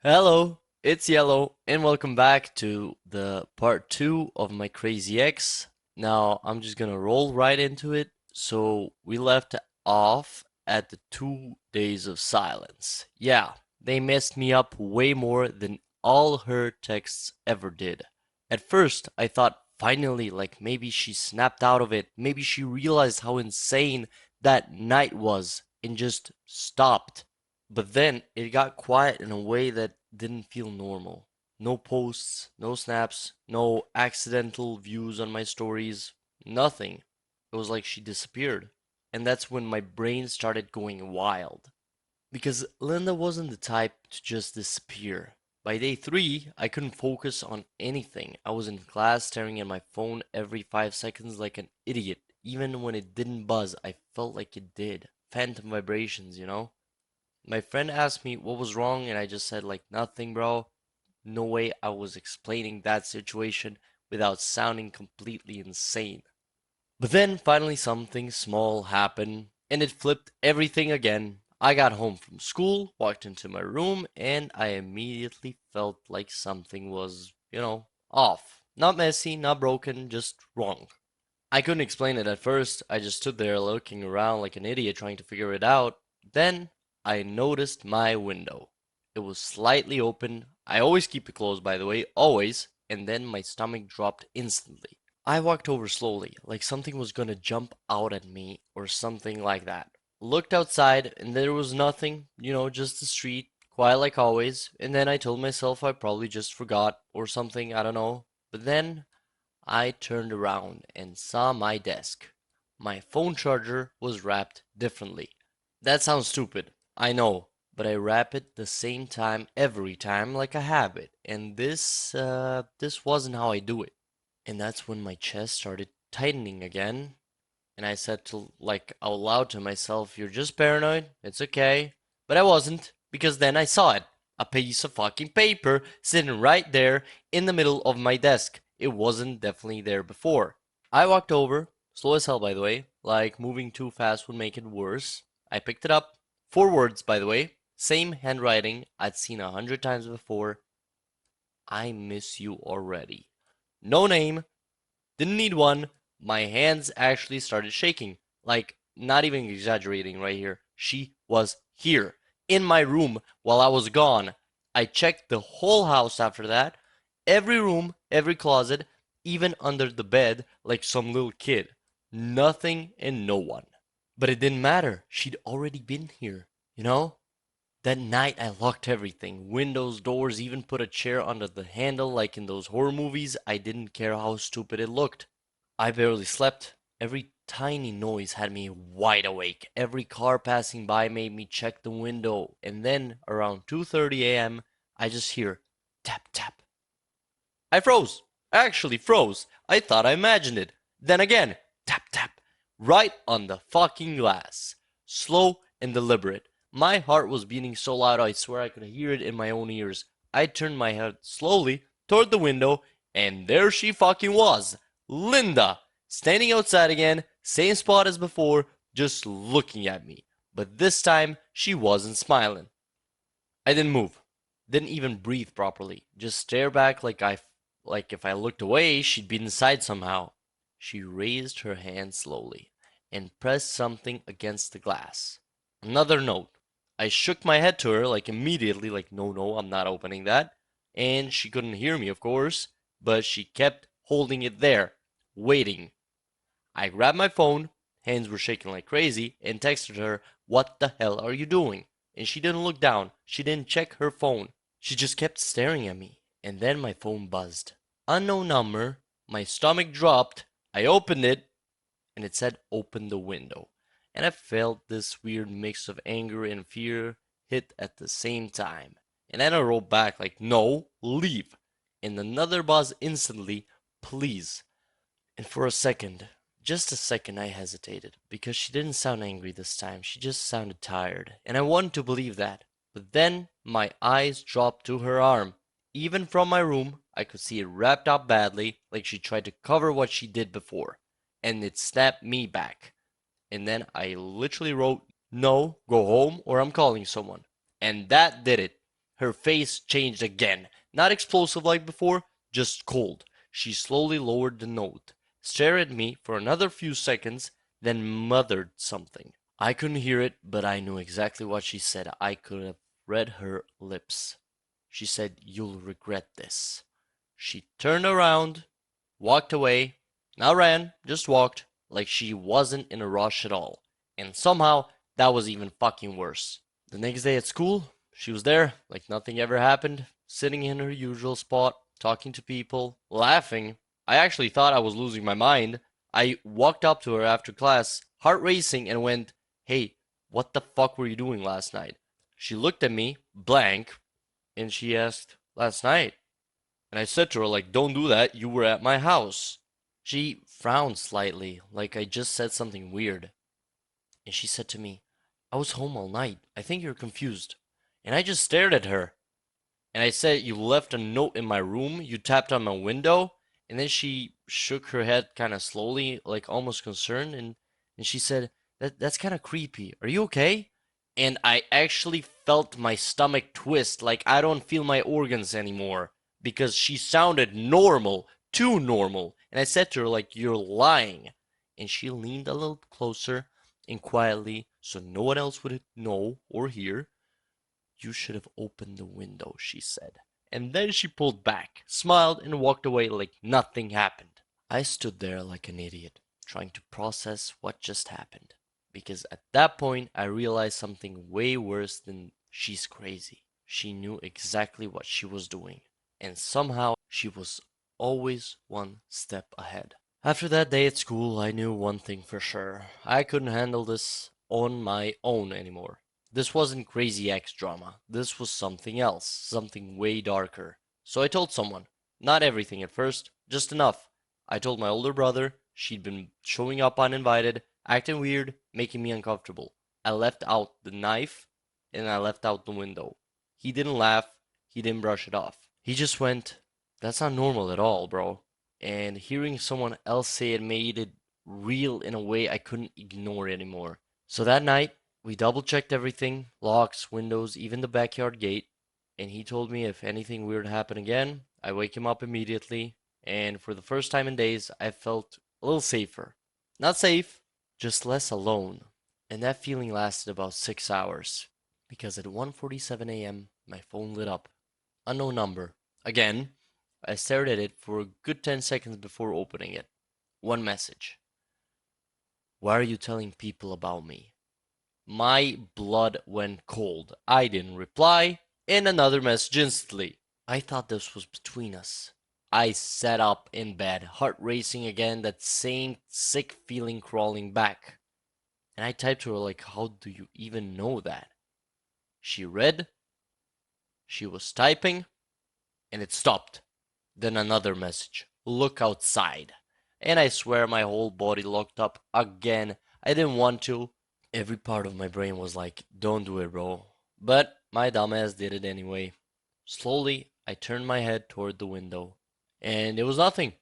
Hello, it's Yellow, and welcome back to the part 2 of my Crazy Ex. Now, I'm just gonna roll right into it. So, we left off at the 2 days of silence. Yeah, they messed me up way more than all her texts ever did. At first, I thought finally, like maybe she snapped out of it, maybe she realized how insane that night was and just stopped. But then it got quiet in a way that didn't feel normal. No posts, no snaps, no accidental views on my stories, nothing. It was like she disappeared. And that's when my brain started going wild. Because Linda wasn't the type to just disappear. By day 3, I couldn't focus on anything. I was in class staring at my phone every 5 seconds like an idiot. Even when it didn't buzz, I felt like it did. Phantom vibrations, you know? My friend asked me what was wrong, and I just said, like, nothing, bro. No way I was explaining that situation without sounding completely insane. But then finally something small happened, and it flipped everything again. I got home from school, walked into my room, and I immediately felt like something was, off. Not messy, not broken, just wrong. I couldn't explain it at first. I just stood there looking around like an idiot trying to figure it out. Then I noticed my window. It was slightly open. I always keep it closed, by the way, always. And then my stomach dropped instantly. I walked over slowly, like something was gonna jump out at me or something like that. Looked outside, and there was nothing, just the street, quiet like always. And then I told myself I probably just forgot or something, I don't know. But then I turned around and saw my desk. My phone charger was wrapped differently. That sounds stupid, I know, but I wrap it the same time every time like a habit, and this wasn't how I do it. And that's when my chest started tightening again, and I said to like out loud to myself, "You're just paranoid. It's okay." But I wasn't, because then I saw it. A piece of fucking paper sitting right there in the middle of my desk. It wasn't definitely there before. I walked over, slow as hell by the way, like moving too fast would make it worse. I picked it up. 4 words, by the way. Same handwriting I'd seen 100 times before. I miss you already. No name, didn't need one. My hands actually started shaking. Like, not even exaggerating right here. She was here in my room while I was gone. I checked the whole house after that. Every room, every closet, even under the bed, like some little kid. Nothing and no one. But it didn't matter. She'd already been here, you know? That night I locked everything, windows, doors, even put a chair under the handle like in those horror movies. I didn't care how stupid it looked. I barely slept. Every tiny noise had me wide awake. Every car passing by made me check the window. And then around 2:30 a.m., I just hear tap tap. I froze. I actually froze. I thought I imagined it. Then again, tap tap. Right on the fucking glass. Slow and deliberate. My heart was beating so loud I swear I could hear it in my own ears. I turned my head slowly toward the window, and there she fucking was. Linda, standing outside again, same spot as before, just looking at me. But this time, she wasn't smiling. I didn't move. Didn't even breathe properly. Just stare back like if I looked away, she'd be inside somehow. She raised her hand slowly and pressed something against the glass. Another note. I shook my head to her like immediately, like no, no, I'm not opening that. And she couldn't hear me, of course, but she kept holding it there, waiting. I grabbed my phone, hands were shaking like crazy, and texted her, "What the hell are you doing?" And she didn't look down. She didn't check her phone. She just kept staring at me. And then my phone buzzed. Unknown number. My stomach dropped. I opened it, and it said, "Open the window." And I felt this weird mix of anger and fear hit at the same time. And then I wrote back, like, "No, leave." And another buzz instantly, "Please." And for a second, just a second, I hesitated, because she didn't sound angry this time. She just sounded tired, and I wanted to believe that. But then my eyes dropped to her arm. Even from my room, I could see it wrapped up badly, like she tried to cover what she did before. And it snapped me back. And then I literally wrote, "No, go home or I'm calling someone." And that did it. her face changed again. Not explosive like before, just cold. She slowly lowered the note, stared at me for another few seconds, then muttered something. I couldn't hear it, but I knew exactly what she said. I could have read her lips. She said, "You'll regret this." She turned around, walked away, not ran, just walked, like she wasn't in a rush at all. And somehow, that was even fucking worse. The next day at school, she was there, like nothing ever happened, sitting in her usual spot, talking to people, laughing. I actually thought I was losing my mind. I walked up to her after class, heart racing, and went, "Hey, what the fuck were you doing last night?" She looked at me, blank, and she asked, "Last night?" And I said to her, like, "Don't do that, you were at my house." She frowned slightly, like I just said something weird. And she said to me, "I was home all night. I think you're confused." And I just stared at her. And I said, "You left a note in my room, you tapped on my window." And then she shook her head kind of slowly, like almost concerned, and she said, "That's kind of creepy. Are you okay?" And I actually felt my stomach twist, like I don't feel my organs anymore, because she sounded normal, too normal. And I said to her, like, "You're lying." And she leaned a little closer and quietly, so no one else would know or hear, "You should have opened the window," she said. And then she pulled back, smiled, and walked away like nothing happened. I stood there like an idiot, trying to process what just happened. Because at that point, I realized something way worse than she's crazy. She knew exactly what she was doing. And somehow, she was always one step ahead. After that day at school, I knew one thing for sure. I couldn't handle this on my own anymore. This wasn't Crazy Ex drama. This was something else, something way darker. So I told someone. Not everything at first, just enough. I told my older brother. She'd been showing up uninvited, acting weird, making me uncomfortable. I left out the knife and I left out the window. He didn't laugh, he didn't brush it off. He just went, "That's not normal at all, bro." And hearing someone else say it made it real in a way I couldn't ignore anymore. So that night, we double checked everything, locks, windows, even the backyard gate, and he told me if anything weird happened again, I wake him up immediately, and for the first time in days, I felt a little safer. Not safe, just less alone. And that feeling lasted about 6 hours, because at 1:47 a.m., my phone lit up. Unknown number. Again, I stared at it for a good 10 seconds before opening it. One message. "Why are you telling people about me?" My blood went cold. I didn't reply, and another message instantly. I thought this was between us. I sat up in bed, heart racing again, that same sick feeling crawling back. And I typed to her, like, "How do you even know that?" She read, she was typing, and it stopped. Then another message. "Look outside." And I swear my whole body locked up again. I didn't want to. Every part of my brain was like, "Don't do it, bro." But my dumbass did it anyway. Slowly, I turned my head toward the window. And it was nothing.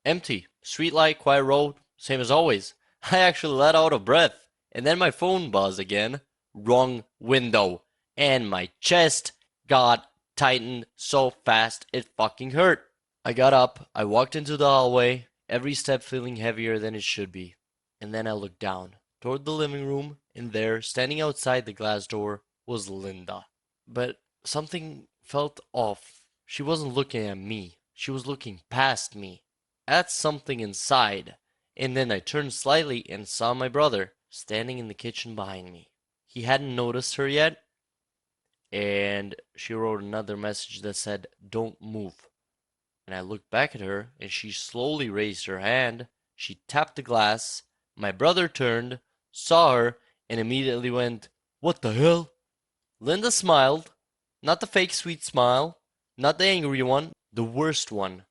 Empty. Streetlight, quiet road, same as always. I actually let out a breath. And then my phone buzzed again. Wrong window. And my chest got tightened so fast it fucking hurt. I got up, I walked into the hallway, every step feeling heavier than it should be. And then I looked down toward the living room, and there, standing outside the glass door, was Linda. But something felt off. She wasn't looking at me, she was looking past me, at something inside. And then I turned slightly and saw my brother standing in the kitchen behind me. He hadn't noticed her yet, and she wrote another message that said, "Don't move." And I looked back at her, and she slowly raised her hand. She tapped the glass. My brother turned, saw her, and immediately went, "What the hell?" Linda smiled. Not the fake sweet smile, not the angry one, the worst one,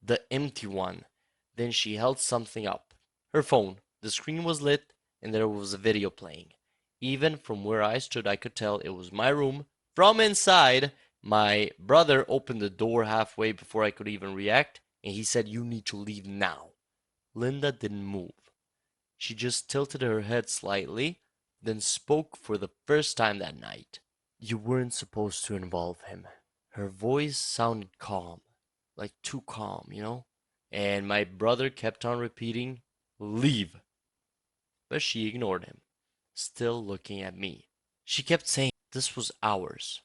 the empty one. Then she held something up. Her phone. The screen was lit, and there was a video playing. Even from where I stood, I could tell it was my room. From inside, my brother opened the door halfway before I could even react, and he said, "You need to leave now." Linda didn't move. She just tilted her head slightly, then spoke for the first time that night. You weren't supposed to involve him. Her voice sounded calm, like too calm, you know? And my brother kept on repeating, leave. But she ignored him, still looking at me. She kept saying this was ours.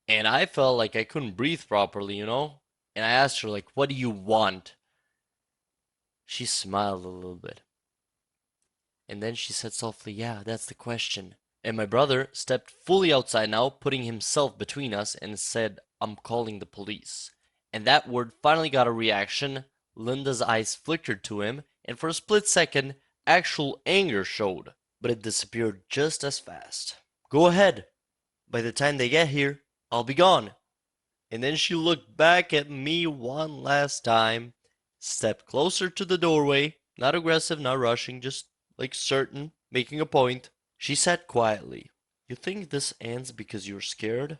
And I felt like I couldn't breathe properly, you know? And I asked her, like, what do you want? She smiled a little bit. And then she said softly, yeah, that's the question. And my brother stepped fully outside now, putting himself between us, and said, I'm calling the police. And that word finally got a reaction. Linda's eyes flickered to him, and for a split second, actual anger showed. But it disappeared just as fast. Go ahead. By the time they get here, I'll be gone. And then she looked back at me one last time, stepped closer to the doorway, not aggressive, not rushing, just like certain, making a point. She said quietly, you think this ends because you're scared?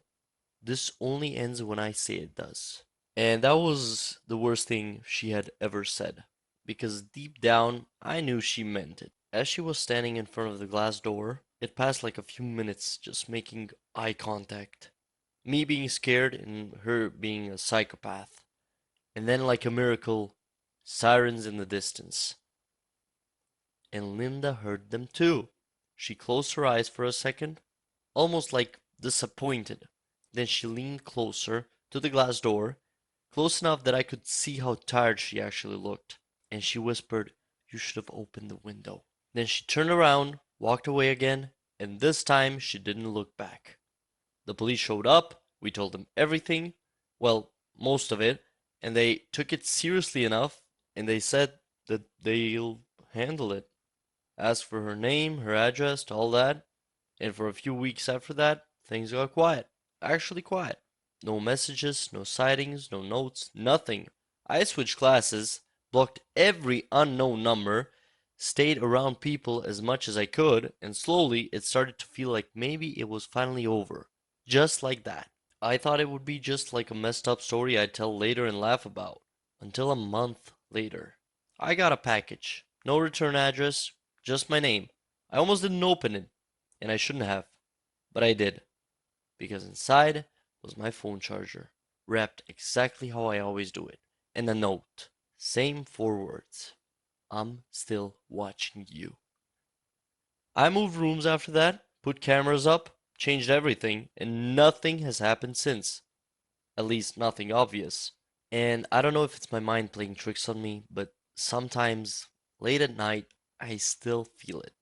This only ends when I say it does. And that was the worst thing she had ever said, because deep down, I knew she meant it. As she was standing in front of the glass door, it passed like a few minutes just making eye contact. Me being scared and her being a psychopath. And then, like a miracle, sirens in the distance. And Linda heard them too. She closed her eyes for a second, almost like disappointed. Then she leaned closer to the glass door, close enough that I could see how tired she actually looked. And she whispered, you should have opened the window. Then she turned around, walked away again, and this time she didn't look back. The police showed up, we told them everything, well, most of it, and they took it seriously enough, and they said that they'll handle it. Asked for her name, her address, all that, and for a few weeks after that, things got quiet. Actually quiet. No messages, no sightings, no notes, nothing. I switched classes, blocked every unknown number, stayed around people as much as I could, and slowly it started to feel like maybe it was finally over. Just like that. I thought it would be just like a messed up story I'd tell later and laugh about. Until a month later. I got a package. No return address, just my name. I almost didn't open it, and I shouldn't have. But I did. Because inside was my phone charger, wrapped exactly how I always do it. And a note. Same 4 words. I'm still watching you. I moved rooms after that, put cameras up, changed everything, and nothing has happened since. At least nothing obvious. And I don't know if it's my mind playing tricks on me, but sometimes late at night I still feel it.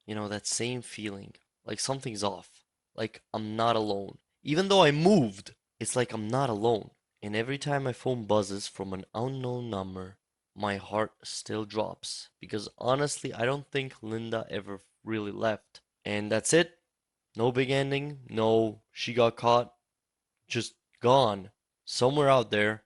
You know, that same feeling, like something's off, like I'm not alone. Even though I moved, it's like I'm not alone. And every time my phone buzzes from an unknown number, my heart still drops. Because honestly, I don't think Linda ever really left. And that's it. No big ending. No, she got caught. Just gone. Somewhere out there,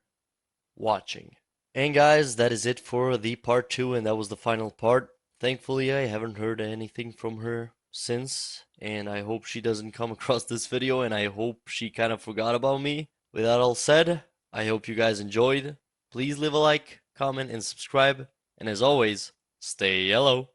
watching. And guys, that is it for the part 2, and that was the final part. Thankfully, I haven't heard anything from her since, and I hope she doesn't come across this video, and I hope she kind of forgot about me. With that all said, I hope you guys enjoyed. Please leave a like, comment, and subscribe, and as always, stay yellow.